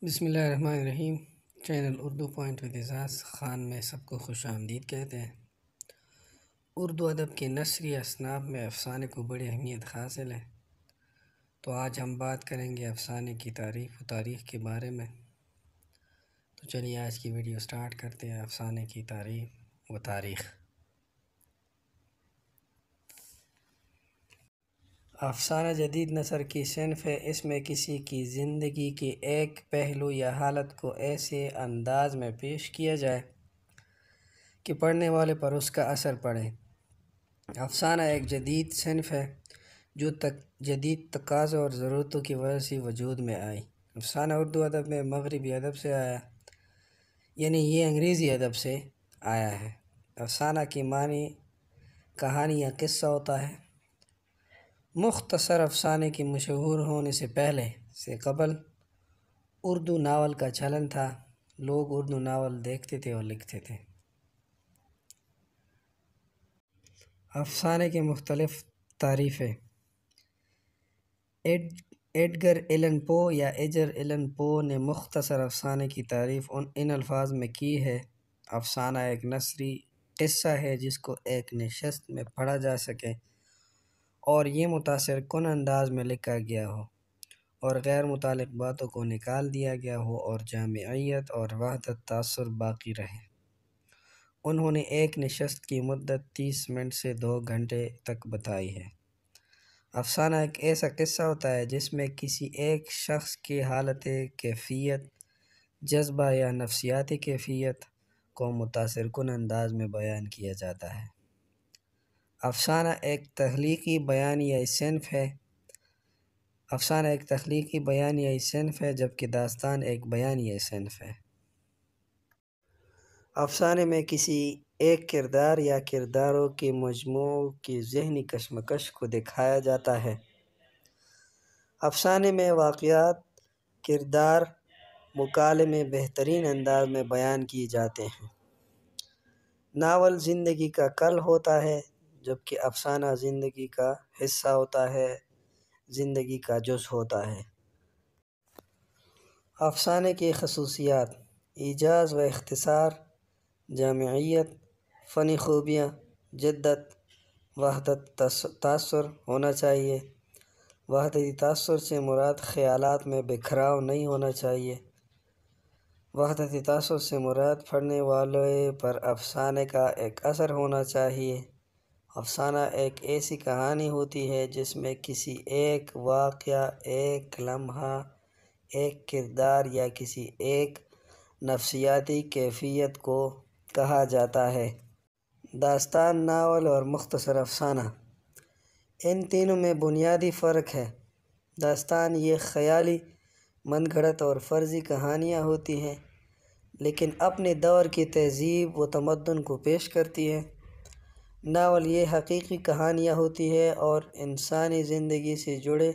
بسم اللہ الرحمن الرحیم۔ چینل اردو پوائنٹ ود اعزاز خان میں سب کو خوش آمدید کہتے ہیں۔ اردو ادب کے نثری اصناف میں افسانے کو بڑی اہمیت حاصل ہے، تو آج ہم بات کریں گے افسانے کی تعریف و تاریخ کے بارے میں۔ تو چلیے آج کی ویڈیو سٹارٹ کرتے ہیں۔ افسانے کی تعریف و تاریخ۔ افسانہ جدید نثر کی صنف ہے۔ اس میں کسی کی زندگی کے ایک پہلو یا حالت کو ایسے انداز میں پیش کیا جائے کہ پڑھنے والے پر اس کا اثر پڑے۔ افسانہ ایک جدید صنف ہے جو جدید تقاضوں اور ضرورتوں کی وجہ سے وجود میں آئی۔ افسانہ اردو ادب میں مغربی ادب سے آیا، یعنی یہ انگریزی ادب سے آیا ہے۔ افسانہ کی معنی کہانی یا قصہ ہوتا ہے۔ مختصر افسانے کے مشہور ہونے سے پہلے سے قبل اردو ناول کا چلن تھا۔ لوگ اردو ناول دیکھتے تھے اور لکھتے تھے۔ افسانے کے مختلف تعریفیں۔ ایڈگر ایلن پو یا ایڈگر ایلن پو نے مختصر افسانے کی تعریف ان الفاظ میں کی ہے: افسانہ ایک نثری قصہ ہے جس کو ایک نشست میں پڑھا جا سکے اور یہ متاثر کن انداز میں لکھا گیا ہو اور غیر متعلق باتوں کو نکال دیا گیا ہو اور جامعیت اور وحدت تاثر باقی رہے۔ انہوں نے ایک نشست کی مدت 30 منٹ سے 2 گھنٹے تک بتائی ہے۔ افسانہ ایک ایسا قصہ ہوتا ہے جس میں کسی ایک شخص کی حالت کیفیت، جذبہ یا نفسیاتی کیفیت کو متاثر کن انداز میں بیان کیا جاتا ہے۔ افسانہ ایک تخلیقی بیانیہ صنف ہے۔ افسانہ ایک تخلیقی بیانیہ صنف ہے جبکہ داستان ایک بیانیہ صنف ہے۔ افسانے میں کسی ایک کردار یا کرداروں کے مجموعوں کی ذہنی کشمکش کو دکھایا جاتا ہے۔ افسانے میں واقعات، کردار، مکالمے بہترین انداز میں بیان کیے جاتے ہیں۔ ناول زندگی کا کل ہوتا ہے جبکہ افسانہ زندگی کا حصہ ہوتا ہے، زندگی کا جز ہوتا ہے۔ افسانے کی خصوصیات: ایجاز و اختصار، جامعیت، فنی خوبیاں، جدت، وحدت تاثر ہونا چاہیے۔ وحدتی تاثر سے مراد خیالات میں بکھراؤ نہیں ہونا چاہیے۔ وحدتی تاثر سے مراد پڑھنے والے پر افسانے کا ایک اثر ہونا چاہیے۔ افسانہ ایک ایسی کہانی ہوتی ہے جس میں کسی ایک واقعہ، ایک لمحہ، ایک کردار یا کسی ایک نفسیاتی کیفیت کو کہا جاتا ہے۔ داستان، ناول اور مختصر افسانہ، ان تینوں میں بنیادی فرق ہے۔ داستان یہ خیالی، من گھڑت اور فرضی کہانیاں ہوتی ہیں لیکن اپنے دور کی تہذیب و تمدن کو پیش کرتی ہے۔ ناول یہ حقیقی کہانیاں ہوتی ہے اور انسانی زندگی سے جڑے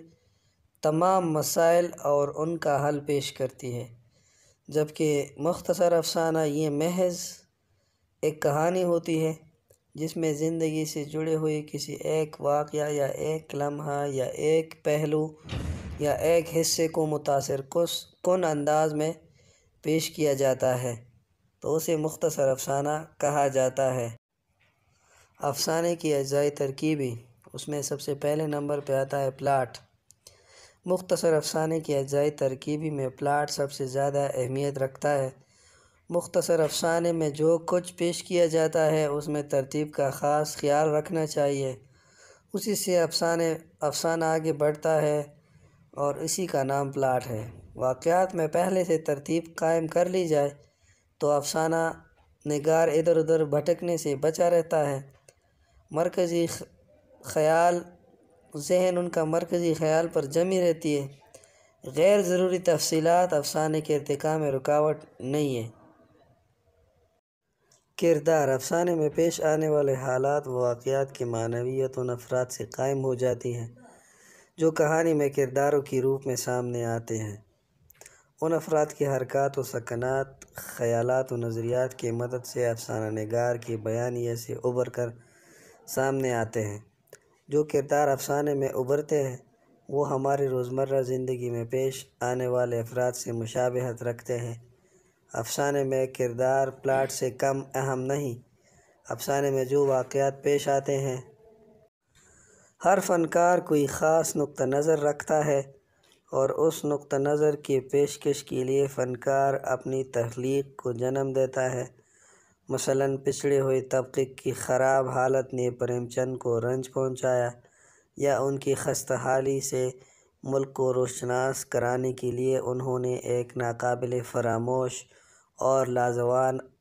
تمام مسائل اور ان کا حل پیش کرتی ہے، جبکہ مختصر افسانہ یہ محض ایک کہانی ہوتی ہے جس میں زندگی سے جڑے ہوئے کسی ایک واقعہ یا ایک لمحہ یا ایک پہلو یا ایک حصے کو متاثر کن انداز میں پیش کیا جاتا ہے تو اسے مختصر افسانہ کہا جاتا ہے۔ افسانے کی اجزائے ترکیبی، اس میں سب سے پہلے نمبر پہ آتا ہے پلاٹ۔ مختصر افسانے کی اجزائے ترکیبی میں پلاٹ سب سے زیادہ اہمیت رکھتا ہے۔ مختصر افسانے میں جو کچھ پیش کیا جاتا ہے اس میں ترتیب کا خاص خیال رکھنا چاہیے، اسی سے افسانہ آگے بڑھتا ہے اور اسی کا نام پلاٹ ہے۔ واقعات میں پہلے سے ترتیب قائم کر لی جائے تو افسانہ نگار ادھر ادھر بھٹکنے سے بچا رہتا ہے۔ مرکزی خیال، ذہن ان کا مرکزی خیال پر جمی رہتی ہے۔ غیر ضروری تفصیلات افسانے کے ارتقاء میں رکاوٹ نہیں ہے۔ کردار، افسانے میں پیش آنے والے حالات و واقعات کی معنویت ان افراد سے قائم ہو جاتی ہے جو کہانی میں کرداروں کی روپ میں سامنے آتے ہیں۔ ان افراد کی حرکات و سکنات، خیالات و نظریات کی مدد سے افسانہ نگار کی بیانیہ سے ابھر کر سامنے آتے ہیں۔ جو کردار افسانے میں ابھرتے ہیں وہ ہماری روزمرہ زندگی میں پیش آنے والے افراد سے مشابہت رکھتے ہیں۔ افسانے میں کردار پلاٹ سے کم اہم نہیں۔ افسانے میں جو واقعات پیش آتے ہیں، ہر فنکار کوئی خاص نقطہ نظر رکھتا ہے اور اس نقطہ نظر کی پیشکش کے لیے فنکار اپنی تخلیق کو جنم دیتا ہے۔ مثلاً پچھڑے ہوئے طبقے کی خراب حالت نے پریم چند کو رنج پہنچایا، یا ان کی خستہ حالی سے ملک کو روشناس کرانے کے لیے انہوں نے ایک ناقابل فراموش اور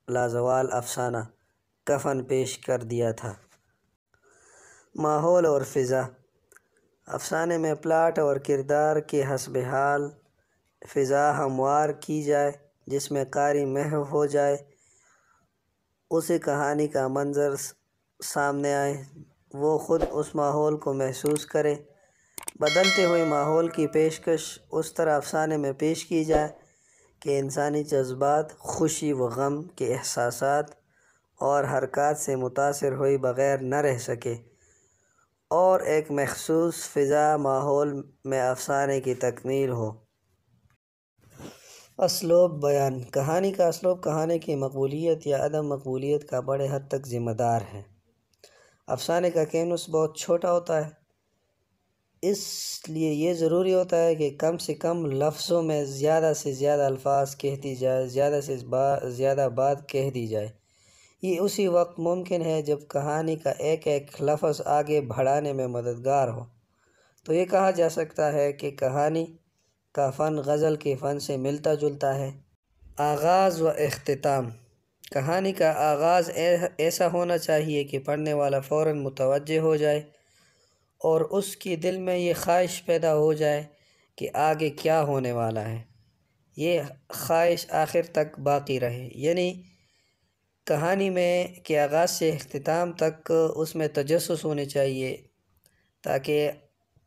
لازوال افسانہ کفن پیش کر دیا تھا۔ ماحول اور فضا۔ افسانے میں پلاٹ اور کردار کے حسب حال فضا ہموار کی جائے جس میں قاری محو ہو جائے، اسے کہانی کا منظر سامنے آئے، وہ خود اس ماحول کو محسوس کرے۔ بدلتے ہوئے ماحول کی پیشکش اس طرح افسانے میں پیش کی جائے کہ انسانی جذبات، خوشی و غم کے احساسات اور حرکات سے متاثر ہوئے بغیر نہ رہ سکے، اور ایک مخصوص فضا ماحول میں افسانے کی تکمیل ہو۔ اسلوب بیان۔ کہانی کا اسلوب کہانی کی مقبولیت یا عدم مقبولیت کا بڑے حد تک ذمہ دار ہے۔ افسانے کا کینوس بہت چھوٹا ہوتا ہے، اس لیے یہ ضروری ہوتا ہے کہ کم سے کم لفظوں میں زیادہ سے زیادہ الفاظ کہہ دی جائے، زیادہ سے زیادہ بات کہہ دی جائے۔ یہ اسی وقت ممکن ہے جب کہانی کا ایک ایک لفظ آگے بڑھانے میں مددگار ہو۔ تو یہ کہا جا سکتا ہے کہ کہانی کا فن غزل کے فن سے ملتا جلتا ہے۔ آغاز و اختتام۔ کہانی کا آغاز ایسا ہونا چاہیے کہ پڑھنے والا فوراً متوجہ ہو جائے اور اس کے دل میں یہ خواہش پیدا ہو جائے کہ آگے کیا ہونے والا ہے۔ یہ خواہش آخر تک باقی رہے، یعنی کہانی میں کے آغاز سے اختتام تک اس میں تجسس ہونے چاہیے، تاکہ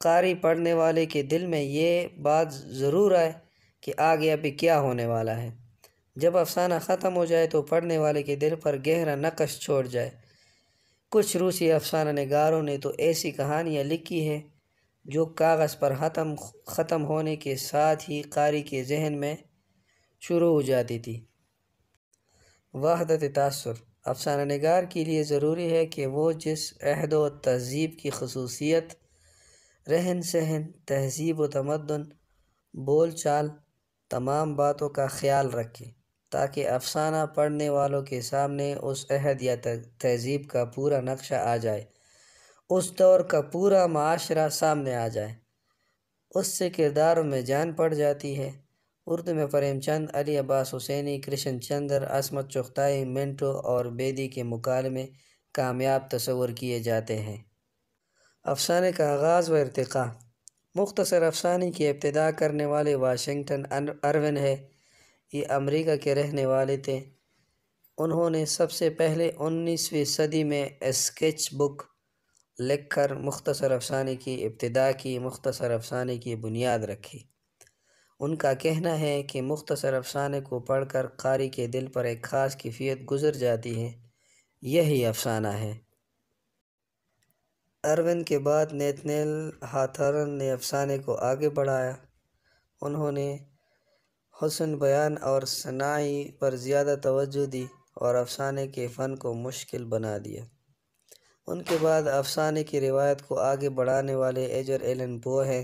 قاری پڑھنے والے کے دل میں یہ بات ضرور آئے کہ آگے ابھی کیا ہونے والا ہے۔ جب افسانہ ختم ہو جائے تو پڑھنے والے کے دل پر گہرا نقش چھوڑ جائے۔ کچھ روسی افسانہ نگاروں نے تو ایسی کہانیاں لکھی ہیں جو کاغذ پر ختم ہونے کے ساتھ ہی قاری کے ذہن میں شروع ہو جاتی تھی۔ وحدت تاثر۔ افسانہ نگار کے لیے ضروری ہے کہ وہ جس عہد و تہذیب کی خصوصیت، رہن سہن، تہذیب و تمدن، بول چال، تمام باتوں کا خیال رکھے، تاکہ افسانہ پڑھنے والوں کے سامنے اس عہد یا تہذیب کا پورا نقشہ آ جائے، اس دور کا پورا معاشرہ سامنے آ جائے، اس سے کرداروں میں جان پڑ جاتی ہے۔ اردو میں پریم چند، علی عباس حسینی، کرشن چندر، عصمت چغتائی، منٹو اور بیدی کے مکالمے کامیاب تصور کیے جاتے ہیں۔ افسانے کا آغاز و ارتقاء۔ مختصر افسانے کی ابتدا کرنے والے واشنگٹن ارون ہے۔ یہ امریکہ کے رہنے والے تھے۔ انہوں نے سب سے پہلے 19ویں صدی میں اسکیچ بک لکھ کر مختصر افسانے کی ابتدا کی، مختصر افسانے کی بنیاد رکھی۔ ان کا کہنا ہے کہ مختصر افسانے کو پڑھ کر قاری کے دل پر ایک خاص کیفیت گزر جاتی ہے، یہی افسانہ ہے۔ ارون کے بعد نیتھنیل ہاتھارن نے افسانے کو آگے بڑھایا۔ انہوں نے حسن بیان اور صناعی پر زیادہ توجہ دی اور افسانے کے فن کو مشکل بنا دیا۔ ان کے بعد افسانے کی روایت کو آگے بڑھانے والے ایڈگر ایلن پو ہیں۔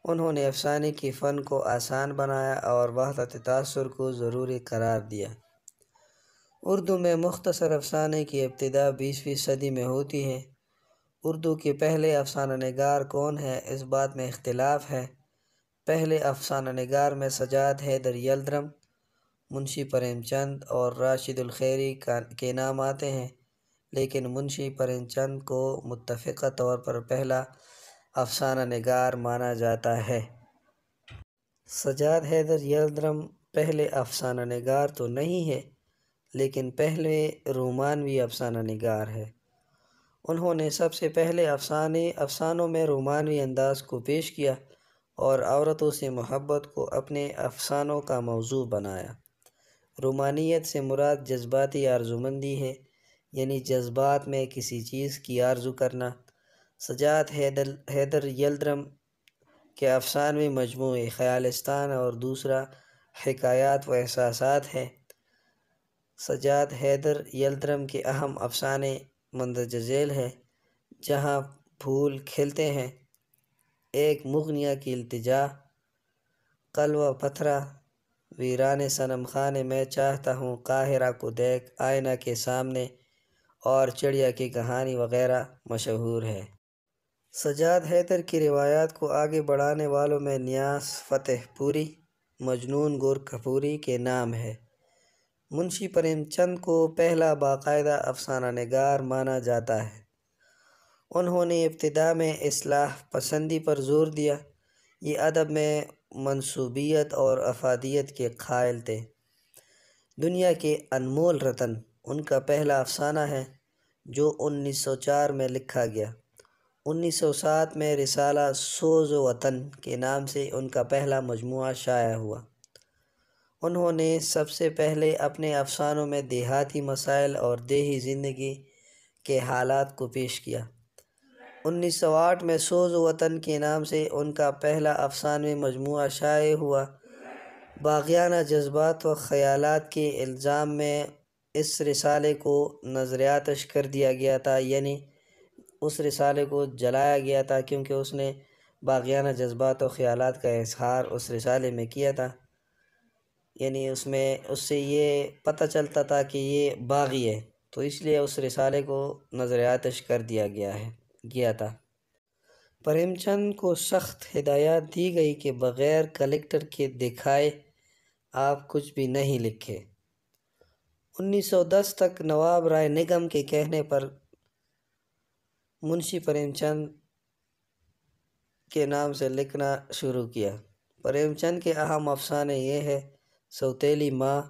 انہوں نے افسانے کی فن کو آسان بنایا اور وحدت تاثر کو ضروری قرار دیا۔ اردو میں مختصر افسانے کی ابتدا 20ویں صدی میں ہوتی ہے۔ اردو کے پہلے افسانہ نگار کون ہیں، اس بات میں اختلاف ہے۔ پہلے افسانہ نگار میں سجاد حیدر یلدرم، منشی پریم چند اور راشد الخیری کے نام آتے ہیں، لیکن منشی پریم چند کو متفقہ طور پر پہلا افسانہ نگار مانا جاتا ہے۔ سجاد حیدر یلدرم پہلے افسانہ نگار تو نہیں ہے، لیکن پہلے رومانوی افسانہ نگار ہے۔ انہوں نے سب سے پہلے افسانوں میں رومانوی انداز کو پیش کیا اور عورتوں سے محبت کو اپنے افسانوں کا موضوع بنایا۔ رومانیت سے مراد جذباتی آرزومندی ہے، یعنی جذبات میں کسی چیز کی آرزو کرنا۔ سجاد حیدر یلدرم کے افسانوی مجموعے خیالستان اور دوسرا حکایات و احساسات ہے۔ سجاد حیدر یلدرم کے اہم افسانے مندرجہ ذیل ہے، جہاں پھول کھلتے ہیں، ایک مغنیہ کی التجا، قلوہ پتھرا، ویرانے صنم خانے میں چاہتا ہوں قاہرہ کو دیکھ، آئینہ کے سامنے اور چڑیا کی کہانی وغیرہ مشہور ہے۔ سجاد حیدر کی روایات کو آگے بڑھانے والوں میں نیاز فتح پوری، مجنون گورکھپوری کے نام ہے۔ منشی پریم چند کو پہلا باقاعدہ افسانہ نگار مانا جاتا ہے۔ انہوں نے ابتدا میں اصلاح پسندی پر زور دیا۔ یہ ادب میں منسوبیت اور افادیت کے قائل تھے۔ دنیا کے انمول رتن ان کا پہلا افسانہ ہے، جو 1904 میں لکھا گیا۔ 1907 میں رسالہ سوز وطن کے نام سے ان کا پہلا مجموعہ شائع ہوا۔ انہوں نے سب سے پہلے اپنے افسانوں میں دیہاتی مسائل اور دیہی زندگی کے حالات کو پیش کیا۔ 1908 میں سوز وطن کے نام سے ان کا پہلا افسانوی مجموعہ شائع ہوا۔ باغیانہ جذبات و خیالات کے الزام میں اس رسالے کو نظر آتش کر دیا گیا تھا، یعنی اس رسالے کو جلایا گیا تھا، کیونکہ اس نے باغیانہ جذبات و خیالات کا اظہار اس رسالے میں کیا تھا۔ یعنی اس سے یہ پتہ چلتا تھا کہ یہ باغی ہے، تو اس لیے اس رسالے کو نظر آتش کر دیا گیا تھا۔ پریم چند کو سخت ہدایات دی گئی کہ بغیر کلکٹر کے دکھائے آپ کچھ بھی نہیں لکھے۔ 1910 تک نواب رائے نگم کے کہنے پر منشی پریم چند کے نام سے لکھنا شروع کیا۔ پریم چند کے اہم افسانے یہ ہیں: سوتیلی ماں،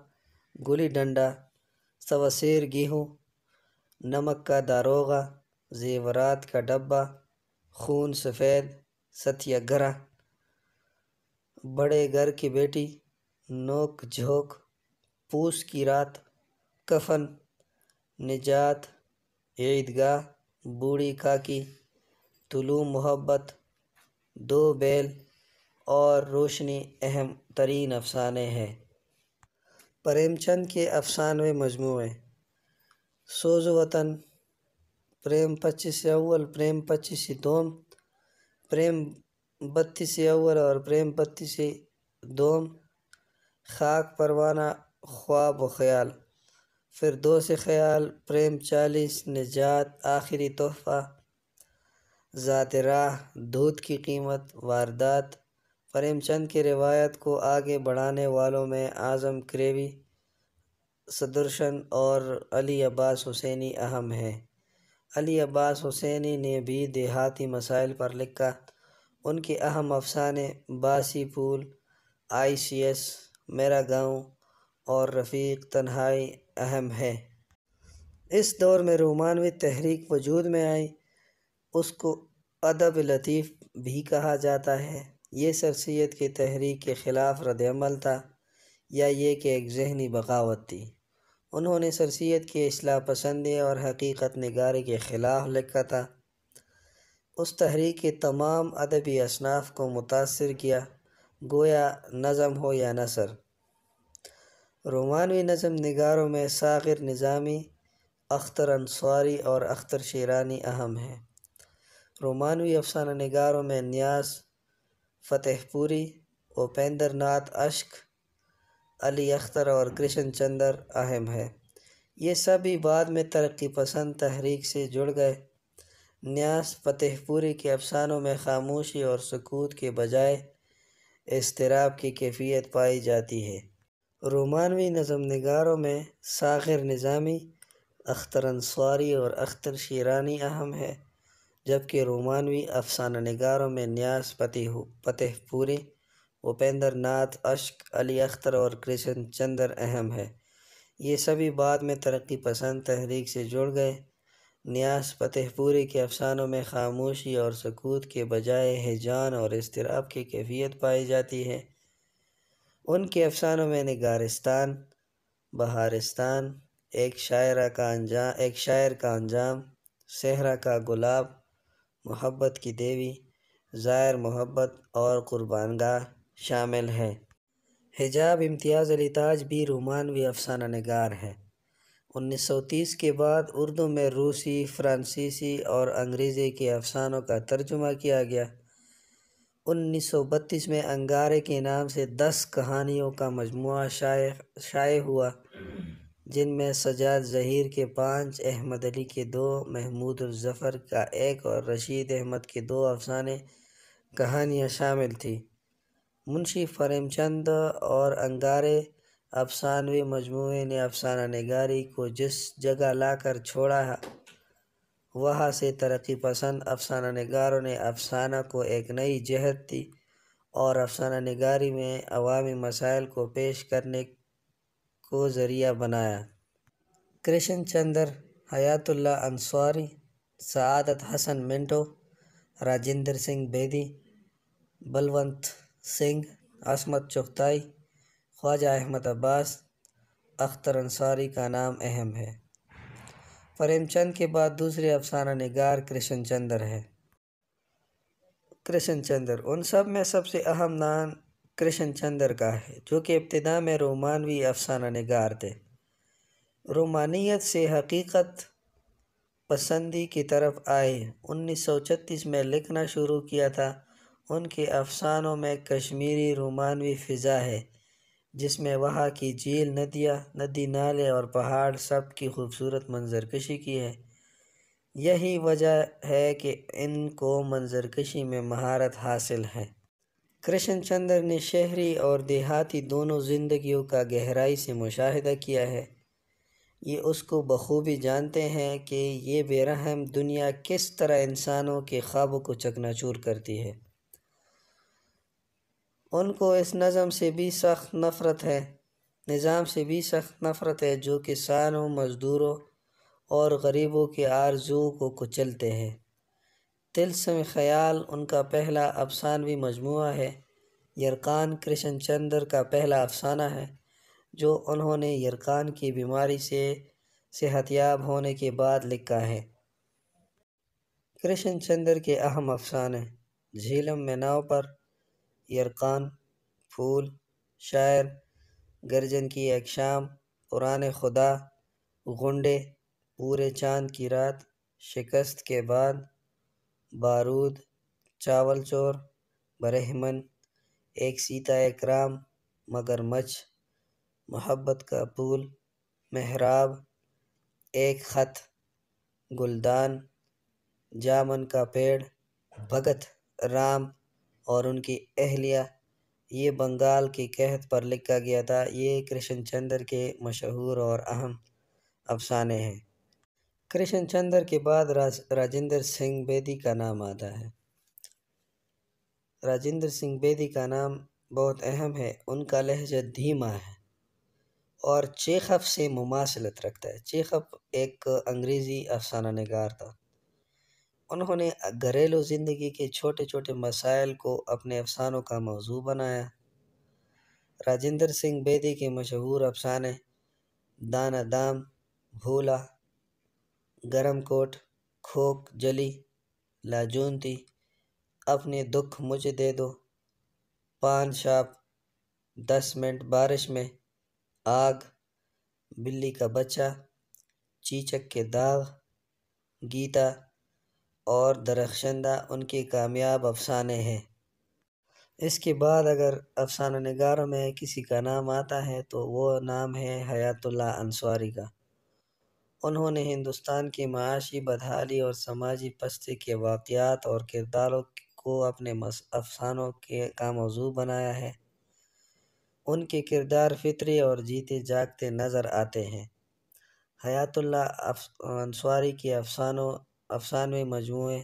گلی ڈنڈا، سوا سیر گیہوں، نمک کا داروغہ، زیورات کا ڈبہ، خون سفید، ستیہ گرہ، بڑے گھر کی بیٹی، نوک جھوک، پوس کی رات، کفن، نجات، عیدگاہ، بوڑھی کاکی، طلوع محبت، دو بیل اور روشنی اہم ترین افسانے ہیں۔ پریم چند کے افسانوی مجموعے: سوز وطن، پریم 25 اول، پریم 25 دوم، پریم 32 اول اور پریم 32 دوم، خاک پروانہ، خواب و خیال، فردوس خیال، پریم 40، نجات، آخری تحفہ، ذات راہ، دودھ کی قیمت، واردات۔ پریم چند کی روایت کو آگے بڑھانے والوں میں اعظم کریوی، سدرشن اور علی عباس حسینی اہم ہیں۔ علی عباس حسینی نے بھی دیہاتی مسائل پر لکھا۔ ان کے اہم افسانے باسی پھول، ICS، میرا گاؤں اور رفیق تنہائی اہم ہیں۔ اس دور میں رومانوی تحریک وجود میں آئی۔ اس کو ادب لطیف بھی کہا جاتا ہے۔ یہ سر سید کی تحریک کے خلاف رد عمل تھا، یا یہ کہ ایک ذہنی بغاوت تھی۔ انہوں نے سر سید کی اصلاح پسندی اور حقیقت نگاری کے خلاف لکھا تھا۔ اس تحریک کے تمام ادبی اصناف کو متاثر کیا، گویا نظم ہو یا نثر۔ رومانوی نظم نگاروں میں ساغر نظامی، اختر انصاری اور اختر شیرانی اہم ہیں۔ رومانوی افسانہ نگاروں میں نیاز فتح پوری، اپیندر ناتھ اشک، علی اختر اور کرشن چندر اہم ہیں۔ یہ سبھی بعد میں ترقی پسند تحریک سے جڑ گئے۔ نیاز فتح پوری کے افسانوں میں خاموشی اور سکوت کے بجائے اضطراب کی کیفیت پائی جاتی ہے۔ رومانوی نظم نگاروں میں ساغر نظامی، اختر انصاری اور اختر شیرانی اہم ہیں، جبکہ رومانوی افسانہ نگاروں میں نیاز فتح پوری، اپیندر ناتھ اشک، علی اختر اور کرشن چندر اہم ہیں۔ یہ سبھی بعد میں ترقی پسند تحریک سے جڑ گئے۔ نیاز فتح پوری کے افسانوں میں خاموشی اور سکوت کے بجائے ہیجان اور اضطراب کی کیفیت پائی جاتی ہے۔ ان کے افسانوں میں نگارستان، بہارستان، ایک شاعر کا انجام، صحرا کا گلاب، محبت کی دیوی، زائر محبت اور قربانگاہ شامل ہے۔ حجاب امتیاز علی تاج بھی رومانوی افسانہ نگار ہے۔ 1930 کے بعد اردو میں روسی، فرانسیسی اور انگریزی کے افسانوں کا ترجمہ کیا گیا۔ 1932 میں انگارے کے نام سے 10 کہانیوں کا مجموعہ شائع ہوا، جن میں سجاد ظہیر کے 5، احمد علی کے 2، محمود الظفر کا 1 اور رشید احمد کے 2 افسانے کہانیاں شامل تھیں۔ منشی پریم چند اور انگارے افسانوی مجموعے نے افسانہ نگاری کو جس جگہ لا کر چھوڑا، وہاں سے ترقی پسند افسانہ نگاروں نے افسانہ کو ایک نئی جہت دی اور افسانہ نگاری میں عوامی مسائل کو پیش کرنے کو ذریعہ بنایا۔ کرشن چندر، حیات اللہ انصاری، سعادت حسن منٹو، راجندر سنگھ بیدی، بلونت سنگھ، عصمت چغتائی، خواجہ احمد عباس، اختر انصاری کا نام اہم ہے۔ پریم چند کے بعد دوسرے افسانہ نگار کرشن چندر ہے۔ کرشن چندر، ان سب میں سب سے اہم نام کرشن چندر کا ہے، جو کہ ابتدا میں رومانوی افسانہ نگار تھے۔ رومانیت سے حقیقت پسندی کی طرف آئے۔ 1936 میں لکھنا شروع کیا تھا۔ ان کے افسانوں میں کشمیری رومانوی فضا ہے، جس میں وہاں کی جھیل، ندیاں، ندی نالے اور پہاڑ سب کی خوبصورت منظر کشی کی ہے۔ یہی وجہ ہے کہ ان کو منظر کشی میں مہارت حاصل ہے۔ کرشن چندر نے شہری اور دیہاتی دونوں زندگیوں کا گہرائی سے مشاہدہ کیا ہے۔ یہ اس کو بخوبی جانتے ہیں کہ یہ بے رحم دنیا کس طرح انسانوں کے خوابوں کو چکنا چور کرتی ہے۔ ان کو اس نظام سے بھی سخت نفرت ہے جو کسانوں، مزدوروں اور غریبوں کے آرزوؤں کو کچلتے ہیں۔ طلسم خیال ان کا پہلا افسانوی مجموعہ ہے۔ یرقان کرشن چندر کا پہلا افسانہ ہے، جو انہوں نے یرقان کی بیماری سے صحت یاب ہونے کے بعد لکھا ہے۔ کرشن چندر کے اہم افسانے: جھیلم میں ناؤ پر، یرقان، پھول، شاعر، گرجن کی ایک شام، پرانے خدا، غنڈے، پورے چاند کی رات، شکست کے بعد، بارود، چاول چور، برہمن، ایک سیتا ایک رام، مگرمچھ، محبت کا پھول، محراب، ایک خط، گلدان، جامن کا پیڑ، بھگت رام اور ان کی اہلیہ۔ یہ بنگال کے قحط پر لکھا گیا تھا۔ یہ کرشن چندر کے مشہور اور اہم افسانے ہیں۔ کرشن چندر کے بعد راجندر سنگھ بیدی کا نام آتا ہے۔ راجندر سنگھ بیدی کا نام بہت اہم ہے۔ ان کا لہجہ دھیما ہے اور چیخف سے مماثلت رکھتا ہے۔ چیخف ایک انگریزی افسانہ نگار تھا۔ انہوں نے گھریلو زندگی کے چھوٹے چھوٹے مسائل کو اپنے افسانوں کا موضوع بنایا۔ راجندر سنگھ بیدی کے مشہور افسانے: دانہ دام، بھولا، گرم کوٹ، کھوک جلی، لاجونتی، اپنے دکھ مجھے دے دو، پان شاپ، 10 منٹ بارش میں، آگ، بلی کا بچہ، چیچک کے داغ، گیتا اور درخشندہ ان کے کامیاب افسانے ہیں۔ اس کے بعد اگر افسانہ نگاروں میں کسی کا نام آتا ہے تو وہ نام ہے حیات اللہ انصاری کا۔ انہوں نے ہندوستان کی معاشی بدحالی اور سماجی پستی کے واقعات اور کرداروں کو اپنے افسانوں کا موضوع بنایا ہے۔ ان کے کردار فطری اور جیتے جاگتے نظر آتے ہیں۔ حیات اللہ انصاری کے افسانوی مجموعے: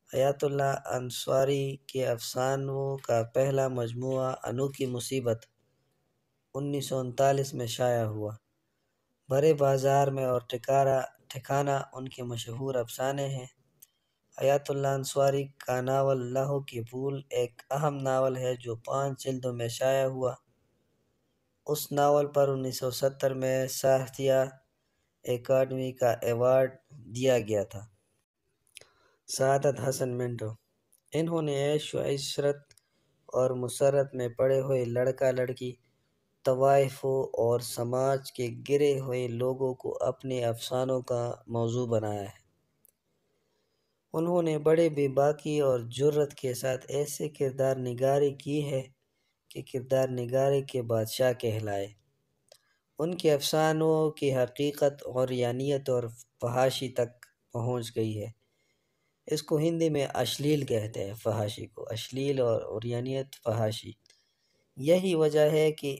حیات اللہ انصاری کے افسانوں کا پہلا مجموعہ انوکھی مصیبت 1939 میں شائع ہوا۔ بڑے بازار میں اور ٹھکانہ ان کے مشہور افسانے ہیں۔ حیات اللہ انصاری کا ناول لہو کے پھول ایک اہم ناول ہے جو 5 جلدوں میں شائع ہوا۔ اس ناول پر 1970 میں ساہتیہ اکیڈمی کا ایوارڈ دیا گیا تھا۔ سعادت حسن منٹو، انہوں نے عیش و عشرت اور مسرت میں پڑے ہوئے لڑکا لڑکی، طوائفوں اور سماج کے گرے ہوئے لوگوں کو اپنے افسانوں کا موضوع بنایا ہے۔ انہوں نے بڑے بے باکی اور جرأت کے ساتھ ایسے کردار نگاری کی ہے کہ کردار نگاری کے بادشاہ کہلائے۔ ان کے افسانوں کی حقیقت عریانیت اور فحاشی تک پہنچ گئی ہے۔ اس کو ہندی میں اشلیل کہتے ہیں، فحاشی کو اشلیل اور عریانیت فحاشی۔ یہی وجہ ہے کہ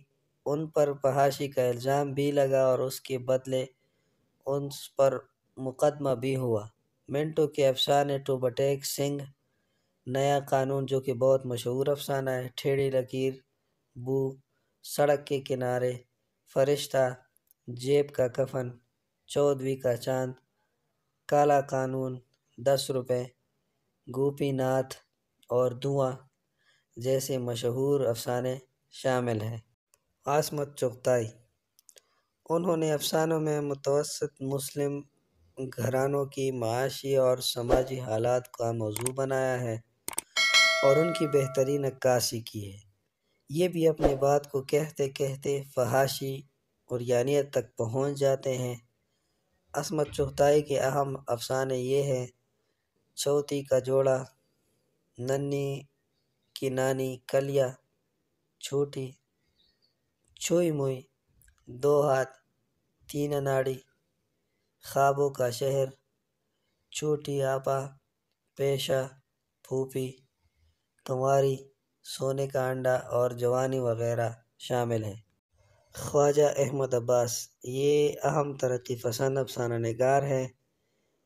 ان پر فحاشی کا الزام بھی لگا اور اس کے بدلے ان پر مقدمہ بھی ہوا۔ منٹو کے افسانے ٹو بٹیک سنگھ، نیا قانون جو کہ بہت مشہور افسانہ ہے، ٹھیڑی لکیر، بو، سڑک کے کنارے، فرشتہ، جیب کا کفن، 14ویں کا چاند، کالا قانون، 10 روپے، گوپی ناتھ اور دھواں جیسے مشہور افسانے شامل ہیں۔ عصمت چغتائی، انہوں نے افسانوں میں متوسط مسلم گھرانوں کی معاشی اور سماجی حالات کا موضوع بنایا ہے اور ان کی بہترین عکاسی کی ہے۔ یہ بھی اپنے بات کو کہتے کہتے فحاشی عریانیت تک پہنچ جاتے ہیں۔ عصمت چغتائی کے اہم افسانے یہ ہیں: چھوتی کا جوڑا، ننھی کی نانی کلیا، چھوٹی، چھوئی موئی، 2 ہاتھ، 3 اناڑی، خوابوں کا شہر، چھوٹی آپا، پیشہ، پھوپھی، کنواری، سونے کا انڈا اور جوانی وغیرہ شامل ہیں۔ خواجہ احمد عباس، یہ اہم ترقی پسند افسانہ نگار ہیں۔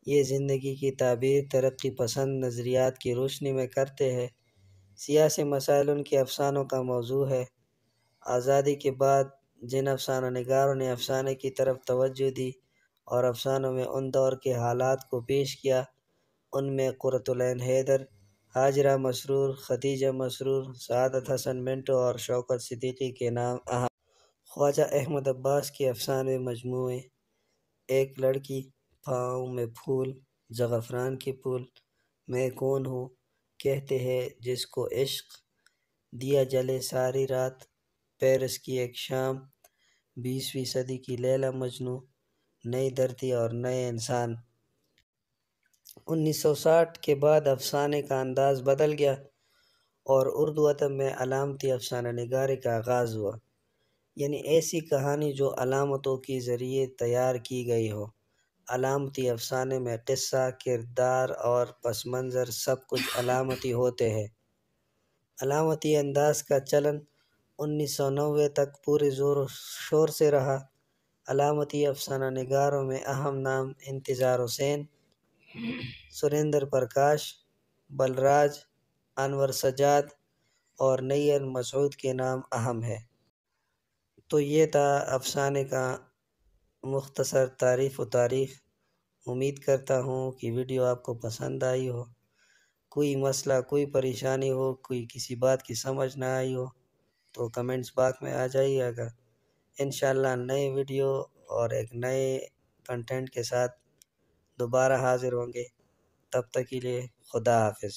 یہ زندگی کی تعبیر ترقی پسند نظریات کی روشنی میں کرتے ہیں۔ سیاسی مسائل ان کے افسانوں کا موضوع ہے۔ آزادی کے بعد جن افسانہ نگاروں نے افسانے کی طرف توجہ دی اور افسانوں میں ان دور کے حالات کو پیش کیا، ان میں قرۃ العین حیدر، ہاجرہ مسرور، خدیجہ مسرور، سعادت حسن منٹو اور شوکت صدیقی کے نام اہم۔ خواجہ احمد عباس کے افسانے مجموعے: ایک لڑکی، پاؤں میں پھول، زعفران کے پھول، میں کون ہوں، کہتے ہیں جس کو عشق، دیا جلے ساری رات، پیرس کی ایک شام، 20ویں صدی کی لیلا مجنوں، نئی دھرتی اور نئے انسان۔ 1960 کے بعد افسانے کا انداز بدل گیا اور اردو ادب میں علامتی افسانہ نگاری کا آغاز ہوا، یعنی ایسی کہانی جو علامتوں کے ذریعے تیار کی گئی ہو۔ علامتی افسانے میں قصہ، کردار اور پس منظر سب کچھ علامتی ہوتے ہیں۔ علامتی انداز کا چلن 1990 تک پورے زور و شور سے رہا۔ علامتی افسانہ نگاروں میں اہم نام انتظار حسین، سریندر پرکاش، بلراج، انور سجاد اور نیر مسعود کے نام اہم ہے۔ تو یہ تھا افسانے کا مختصر تعریف و تاریخ۔ امید کرتا ہوں کہ ویڈیو آپ کو پسند آئی ہو۔ کوئی مسئلہ، کوئی پریشانی ہو، کوئی کسی بات کی سمجھ نہ آئی ہو تو کمنٹس باکس میں آ جائیے گا۔ انشاءاللہ نئے ویڈیو اور ایک نئے کنٹینٹ کے ساتھ دوبارہ حاضر ہوں گے۔ تب تک کے لیے خدا حافظ۔